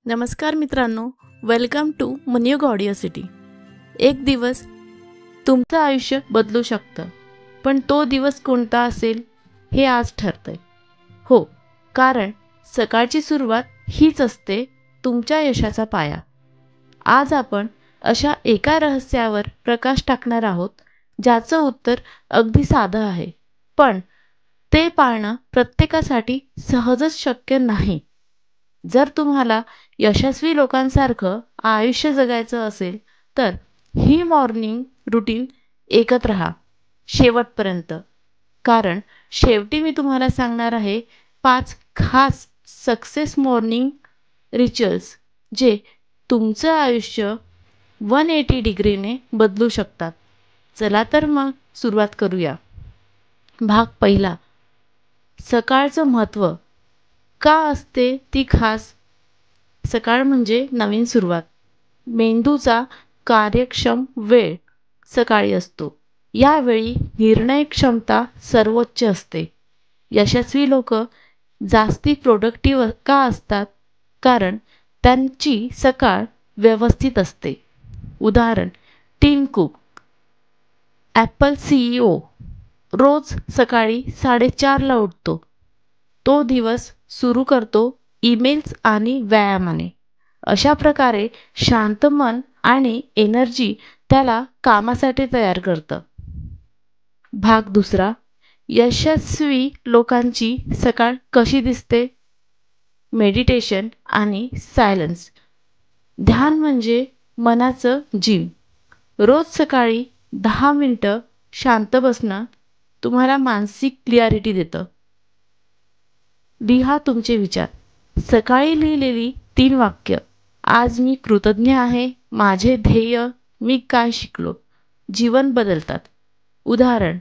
नमस्कार मित्रांनो, welcome to मनियोग audio city. एक दिवस तुमचं आयुष्य बदलू शकतं, पण तो दिवस कोणता असेल हे आज ठरतंय. हो, कारण सकाळची सुरुवात हीच असते तुमच्या यशाचा पाया. आज आपण अशा एका रहस्यावर प्रकाश टाकणार आहोत, ज्याचं उत्तर अगदी साधं आहे, पण ते पाळणं प्रत्येकासाठी सहजच शक्य नाही. जर तुम्हाला यशस्वी लोकांसारखं आयुष्य जगायचं असेल तर ही मॉर्निंग रुटीन ऐकत राहा शेवटपर्यंत. कारण शेवटी मी तुम्हाला सांगणार आहे 5 खास सक्सेस मॉर्निंग रिच्युअल्स जे तुमचं आयुष्य 180 डिग्रीने बदलू शकतात. चला तर मग सुरुवात करूया. भाग पहिला, सकाळचं महत्त्व. का असते ती खास? सकाळ म्हणजे नवीन सुरुवात. मेंदूचा कार्यक्षम वेळ सकाळी असतो. यावेळी निर्णय क्षमता सर्वोच्च असते. यशस्वी लोक जास्ती प्रोडक्टिव्ह का असतात? कारण त्यांची सकाळ व्यवस्थित असते. उदाहरण, टिम कुक, ॲपल CEO, रोज सकाळी 4:30ला उठतो. तो दिवस सुरू करतो ईमेल्स आणि व्यायामाने. अशा प्रकारे शांत मन आणि एनर्जी त्याला कामासाठी तयार करतं. भाग दुसरा, यशस्वी लोकांची सकाळ कशी दिसते? मेडिटेशन आणि सायलन्स. ध्यान म्हणजे मनाचं जिम. रोज सकाळी 10 मिनिटं शांत बसणं तुम्हाला मानसिक क्लिअरिटी देतं. लिहा तुमचे विचार. सकाळी लिहिलेली 3 वाक्य. आज मी कृतज्ञ आहे, माझे ध्येय, मी काय शिकलो, जीवन बदलतात. उदाहरण,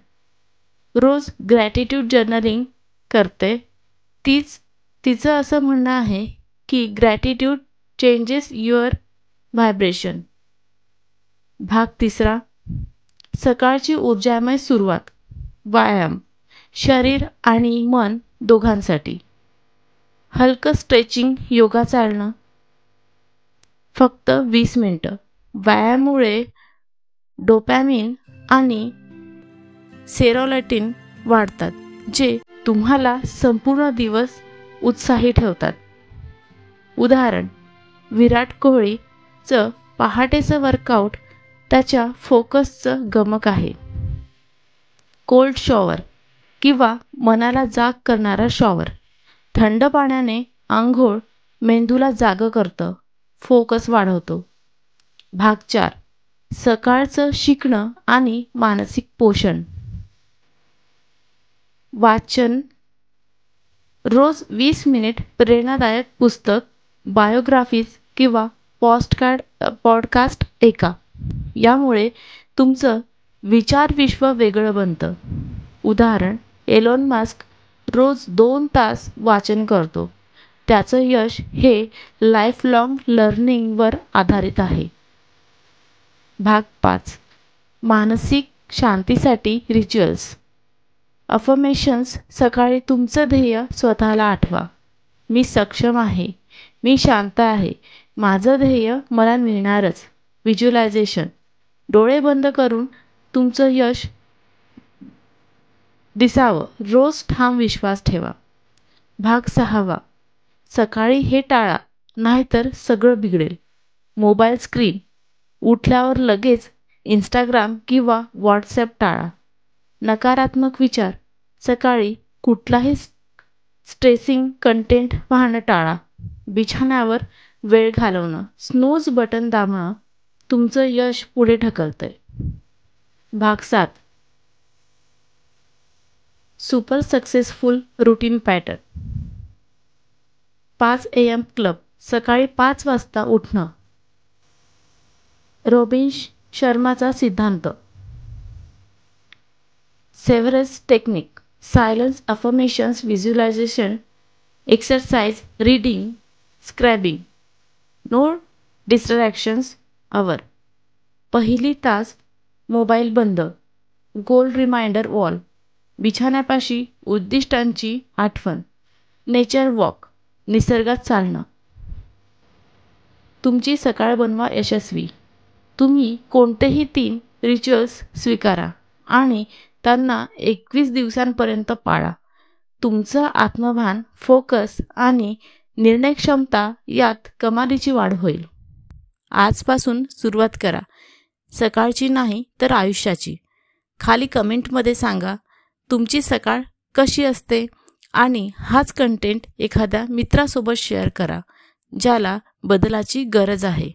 रोज ग्रॅटिट्यूड जर्नलिंग करते. तिचं असं म्हणणं आहे की ग्रॅटिट्यूड चेंजेस युअर व्हायब्रेशन. भाग तिसरा, सकाळची ऊर्जामय सुरुवात. व्यायाम, शरीर आणि मन दोघांसाठी. हलकं स्ट्रेचिंग, योगा, चालणं. फक्त 20 मिनिटं. व्यायामामुळे डोपॅमिन आणि सेरोटोनिन वाढतात, जे तुम्हाला संपूर्ण दिवस उत्साही ठेवतात. उदाहरण, विराट कोहलीचं पहाटेचं वर्कआउट त्याच्या फोकसचं गमक आहे. कोल्ड शॉवर किंवा मनाला जाग करणारा शॉवर. थंड पाण्याने आंघोळ मेंदूला जागं करतं, फोकस वाढवतो. भाग 4, सकाळचं शिकणं आणि मानसिक पोषण. वाचन. रोज 20 मिनिट प्रेरणादायक पुस्तक, बायोग्राफीज किंवा पॉडकास्ट ऐका. यामुळे तुमचं विचारविश्व वेगळं बनतं. उदाहरण, एलोन मस्क रोज 2 तास वाचन करतो. त्याचं यश हे लाईफ लाँग लर्निंगवर आधारित आहे. भाग 5, मानसिक शांतीसाठी रिच्युअल्स. अफर्मेशन्स. सकाळी तुमचं ध्येय स्वतःला आठवा. मी सक्षम आहे, मी शांत आहे, माझं ध्येय मला मिळणारच. व्हिज्युअलायझेशन. डोळे बंद करून तुमचं यश दिसावं, रोज ठाम विश्वास ठेवा. भाग 6, सकाळी हे टाळा, नाहीतर सगळं बिघडेल. Mobile screen. उठल्यावर लगेच इंस्टाग्राम किंवा व्हॉट्सॲप टाळा. नकारात्मक विचार. सकाळी कुठलाही स्ट्रेसिंग कंटेंट पाहणं टाळा. बिछाण्यावर वेळ घालवणं, स्नूज बटन दाबणं तुमचं यश पुढे ढकलतंय. भाग 7, super successful routine pattern. 5 AM club. सकाळी 5 वाजता उठणं. रॉबिन शर्माचा सिद्धांत. Savers technique. Silence, affirmations, visualisation, exercise, reading, scribing. No distractions hour. पहिली तास मोबाईल बंद. गोल रिमाइंडर वॉल. बिछाण्यापाशी उद्दिष्टांची आठवण. Nature walk. निसर्गात चालणं. तुमची सकाळ बनवा यशस्वी. तुम्ही कोणतेही 3 रिच्युअल्स स्वीकारा आणि त्यांना 21 दिवसांपर्यंत पाळा. तुमचं आत्मभान, फोकस आणि निर्णय क्षमता यात कमालीची वाढ होईल. आजपासून सुरुवात करा. सकाळची नाही तर आयुष्याची. खाली कमेंटमध्ये सांगा तुमची सकाळ कशी असते आणि हाच कंटेंट एखाद्या मित्रासोबत शेअर करा ज्याला बदलाची गरज आहे.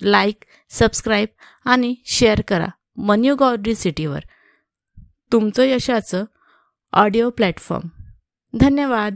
लाईक, सबस्क्राईब आणि शेअर करा मन्यू गॉर्डी सिटीवर, तुमचं यशाचं ऑडिओ प्लॅटफॉर्म. धन्यवाद.